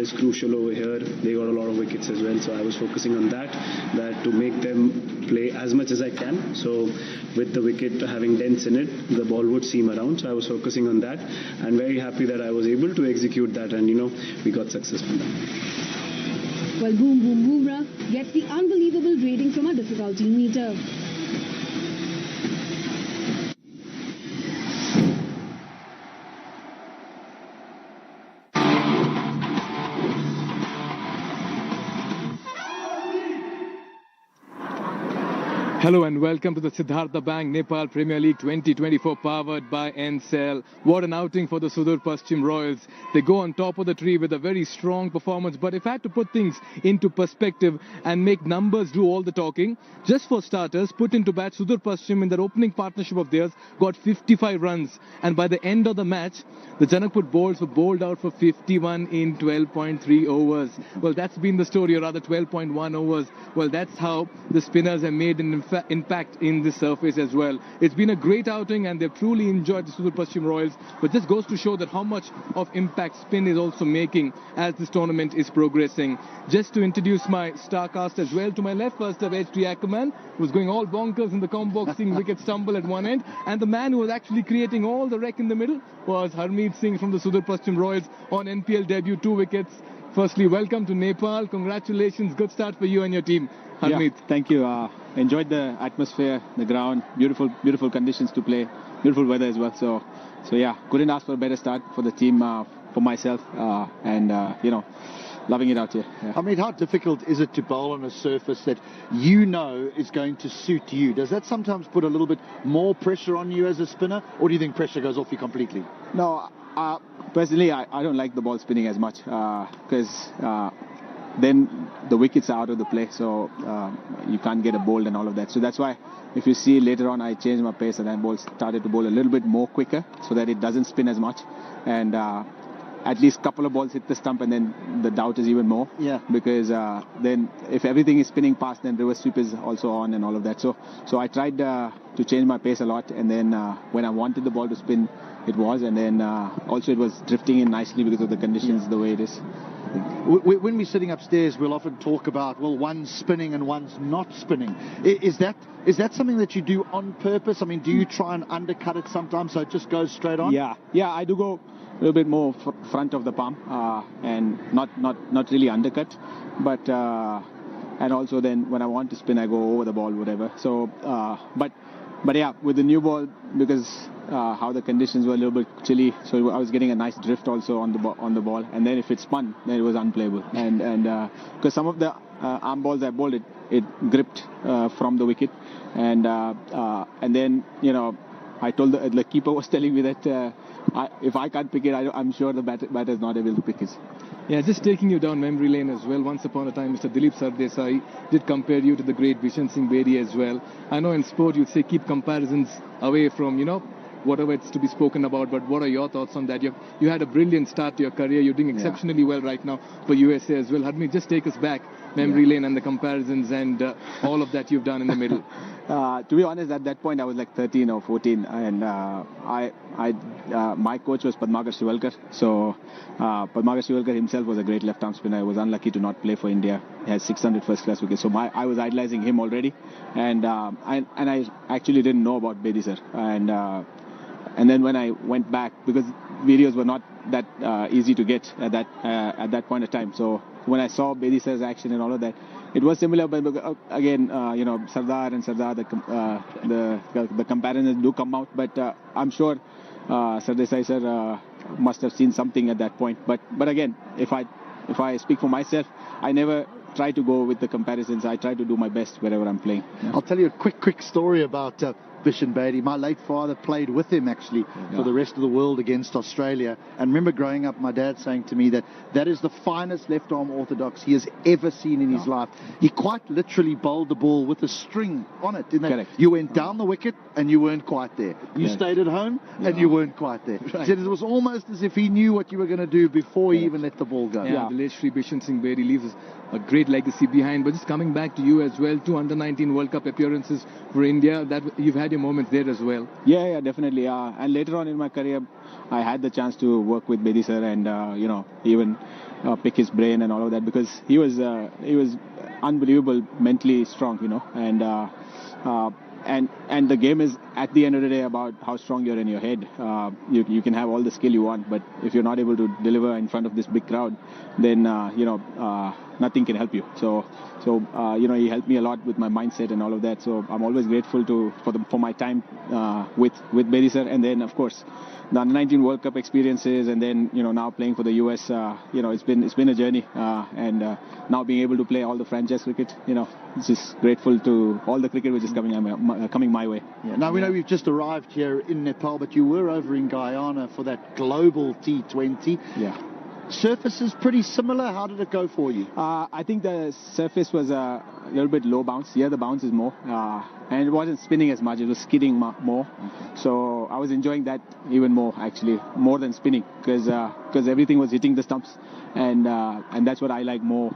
is crucial over here. They got a lot of wickets as well, so I was focusing on that to make them play as much as I can. So with the wicket having dents in it, the ball would seam around. So I was focusing on that, and very happy that I was able to execute that, and we got success from that. Well, Boom Boom Bumrah gets the unbelievable rating from a difficulty meter. Hello and welcome to the Siddhartha Bank Nepal Premier League 2024 powered by NPL. What an outing for the Sudur Paschim Royals. They go on top of the tree with a very strong performance, but if I had to put things into perspective and make numbers do all the talking, just for starters, put into bat Sudur Paschim in their opening partnership of theirs got 55 runs, and by the end of the match the Janakpur bowls were bowled out for 51 in 12.3 overs. Well, that's been the story, or rather 12.1 overs. Well, that's how the spinners have made an impact in this surface as well. It's been a great outing and they've truly enjoyed the Sudur Paschim Royals, but this goes to show that how much of impact spin is also making as this tournament is progressing. Just to introduce my star cast as well, to my left, first of H.D. Ackerman, who was going all bonkers in the combo, seeing wicket stumble at one end, and the man who was actually creating all the wreck in the middle was Harmeet Singh from the Sudur Paschim Royals on NPL debut, 2 wickets. Firstly, welcome to Nepal. Congratulations, good start for you and your team. Harmeet. Yeah, thank you. Enjoyed the atmosphere, the ground, beautiful conditions to play, beautiful weather as well. So yeah, couldn't ask for a better start for the team, for myself, and loving it out here. Yeah. I mean, how difficult is it to bowl on a surface that is going to suit you? Does that sometimes put a little bit more pressure on you as a spinner, or do you think pressure goes off you completely? No, personally, I don't like the ball spinning as much because then the wickets are out of the play, so you can't get a bowl and all of that. So that's why, if you see later on, I changed my pace and I started to bowl a little bit more quicker so that it doesn't spin as much, and at least a couple of balls hit the stump, and then the doubt is even more. Yeah. Because then if everything is spinning past, then reverse sweep is also on and all of that. So I tried to change my pace a lot, and then when I wanted the ball to spin, it was, and then also it was drifting in nicely because of the conditions, the way it is. When we're sitting upstairs, we'll often talk about, well, one's spinning and one's not spinning. Is that something that you do on purpose? I mean, do you try and undercut it sometimes so it just goes straight on? Yeah, I do go a little bit more front of the palm and not really undercut, but and also then when I want to spin, I go over the ball, whatever. So, but yeah, with the new ball, because how the conditions were a little bit chilly, so I was getting a nice drift also on the ball, and then if it spun, then it was unplayable. And because some of the arm balls I bowled, it gripped from the wicket, and then I told the keeper was telling me that if I can't pick it, I'm sure the batter is not able to pick it. Yeah, just taking you down memory lane as well. Once upon a time, Mr. Dilip Sardesai did compare you to the great Bishan Singh Bedi as well. I know in sport you'd say keep comparisons away from, whatever it's to be spoken about, but what are your thoughts on that? You had a brilliant start to your career. You're doing exceptionally well right now for USA as well. Harmeet, just take us back memory lane and the comparisons and all of that you've done in the middle. To be honest, at that point I was like 13 or 14, and my coach was Padmakar Shivalkar. So Padmakar Shivalkar himself was a great left-arm spinner. I was unlucky to not play for India. He has 600 first-class wickets. So I was idolizing him already, and I actually didn't know about Bedi sir. And then when I went back, because videos were not that easy to get at that point of time. So when I saw Bedi sir's action and all of that, it was similar, but again, Sardar and Sardar, the comparisons do come out. But I'm sure Sardesai sir must have seen something at that point. But again, if I speak for myself, I never try to go with the comparisons. I try to do my best wherever I'm playing. Yeah. I'll tell you a quick story about Bishan Bedi. My late father played with him actually for the rest of the world against Australia. And remember growing up, my dad saying to me that is the finest left-arm orthodox he has ever seen in his life. He quite literally bowled the ball with a string on it. Correct. You went down the wicket and you weren't quite there. You stayed at home and you weren't quite there. Right. So it was almost as if he knew what you were going to do before he even let the ball go. Yeah, the late Shri Bishan Singh Bedi leaves a great legacy behind. But just coming back to you as well, 2 under-19 World Cup appearences for India. That you've had your moments there as well. Yeah, definitely. And later on in my career, I had the chance to work with Bedi sir, and even pick his brain and all of that, because he was unbelievable mentally strong, and the game is, at the end of the day, about how strong you're in your head. You can have all the skill you want, but if you're not able to deliver in front of this big crowd, then nothing can help you. So he helped me a lot with my mindset and all of that. So I'm always grateful for my time with Bedi sir, and then of course the Under-19 World Cup experiences, and then now playing for the US. It's been a journey, and now being able to play all the franchise cricket, it's just grateful to all the cricket which is coming my way. Yeah. Now we know we've just arrived here in Nepal, but you were over in Guyana for that global T20. Yeah. Surface is pretty similar. How did it go for you? I think the surface was a little bit low bounce. Here the bounce is more, and it wasn't spinning as much. It was skidding more. Okay. So I was enjoying that even more, actually, more than spinning, because everything was hitting the stumps, and that's what I like more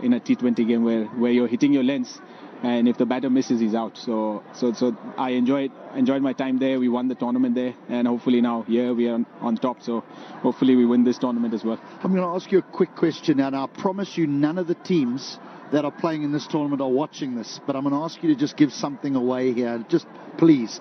in a T20 game, where you're hitting your lens. And if the batter misses, he's out. So I enjoyed my time there. We won the tournament there, and hopefully now here we are on top. So hopefully we win this tournament as well. I'm going to ask you a quick question now. Now I promise you, none of the teams that are playing in this tournament are watching this, but I'm going to ask you to just give something away here. Just please,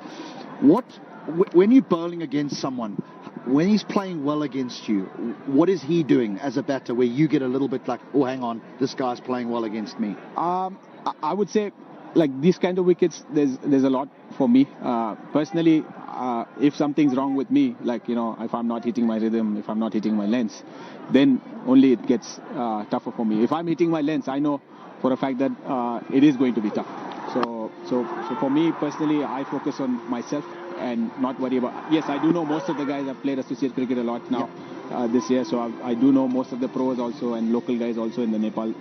when you're bowling against someone, when he's playing well against you, what is he doing as a batter where you get a little bit like, oh, hang on, this guy's playing well against me? I would say, like these kind of wickets, there's a lot for me personally. If something's wrong with me, like if I'm not hitting my rhythm, if I'm not hitting my lengths, then only it gets tougher for me. If I'm hitting my lengths, I know for a fact that it is going to be tough. So for me personally, I focus on myself and not worry about. Yes, I do know most of the guys have played associate cricket a lot now. Yeah. This year, so I do know most of the pros also, and local guys also in the Nepal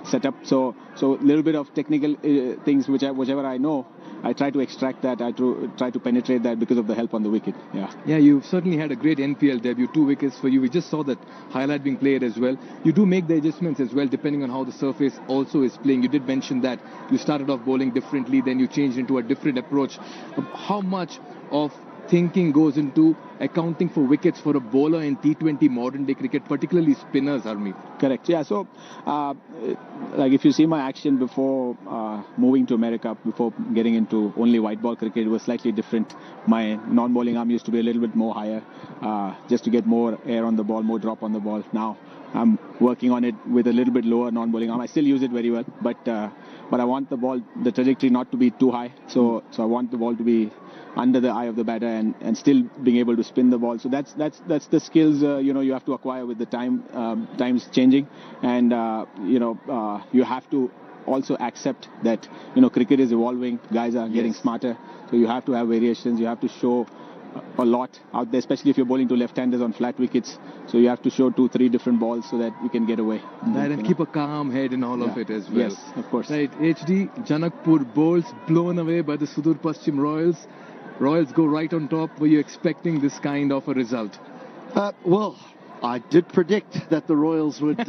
setup. So a little bit of technical things, whichever I know, I try to extract that. I try to penetrate that because of the help on the wicket. Yeah, you've certainly had a great NPL debut. 2 wickets for you. We just saw that highlight being played as well. You do make the adjustments as well, depending on how the surface also is playing. You did mention that you started off bowling differently, then you changed into a different approach. How much of thinking goes into accounting for wickets for a bowler in T20 modern day cricket, particularly spinners, Harmeet? Correct. Yeah. So, like if you see my action before moving to America, before getting into only white ball cricket, it was slightly different. My non-bowling arm used to be a little bit more higher, just to get more air on the ball, more drop on the ball. Now I'm working on it with a little bit lower non-bowling arm. I still use it very well, but I want the trajectory not to be too high. So I want the ball to be under the eye of the batter and still being able to spin the ball. So that's the skills you have to acquire with the times changing, and you have to also accept that cricket is evolving, guys are getting smarter, so you have to have variations, you have to show a lot out there, especially if you're bowling to left-handers on flat wickets. So you have to show 2-3 different balls so that you can get away. Right, and keep a calm head in all of it as well. Yes, of course. Right, HD, Janakpur bowls blown away by the Sudur Paschim Royals. Royals go right on top. Were you expecting this kind of a result? Well, I did predict that the Royals would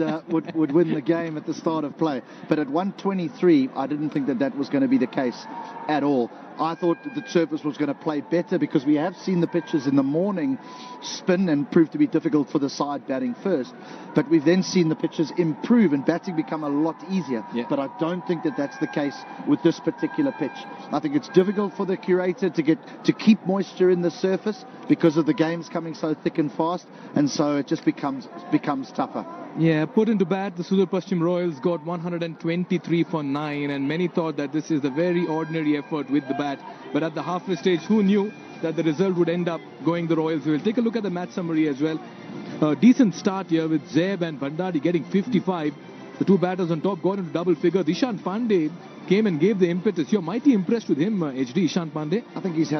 win the game at the start of play. But at 123, I didn't think that was going to be the case at all. I thought that the surface was going to play better because we have seen the pitches in the morning spin and prove to be difficult for the side batting first. But we've then seen the pitches improve and batting become a lot easier. Yeah. But I don't think that that's the case with this particular pitch. I think it's difficult for the curator to keep moisture in the surface because of the games coming so thick and fast, and so it just becomes tougher. Yeah, put into bat, the Sudur Paschim Royals got 123 for 9, and many thought that this is a very ordinary effort with the bat. But at the halfway stage, who knew that the result would end up going the Royals' way? Take a look at the match summary as well. A decent start here with Zeb and Bhandari getting 55. The 2 batters on top got into double figures. Ishan Pandey came and gave the impetus. You're mighty impressed with him, HD, Ishan Pandey. I think he's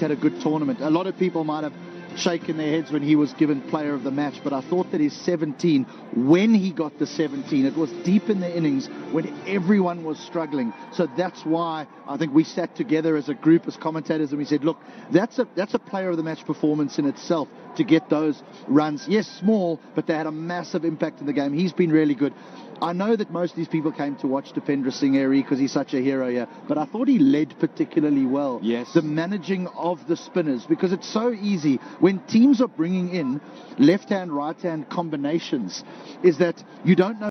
had a good tournament. A lot of people might have shaken their heads when he was given player of the match, but I thought that his 17, when he got the 17, it was deep in the innings when everyone was struggling. So that's why I think we sat together as a group, as commentators, and we said, look, that's a player of the match performance in itself to get those runs. Yes, small, but they had a massive impact in the game. He's been really good. I know that most of these people came to watch Dipendra Singh Airy because he's such a hero here, but I thought he led particularly well. Yes. The managing of the spinners, because it's so easy when when teams are bringing in left-hand, right-hand combinations is that you don't know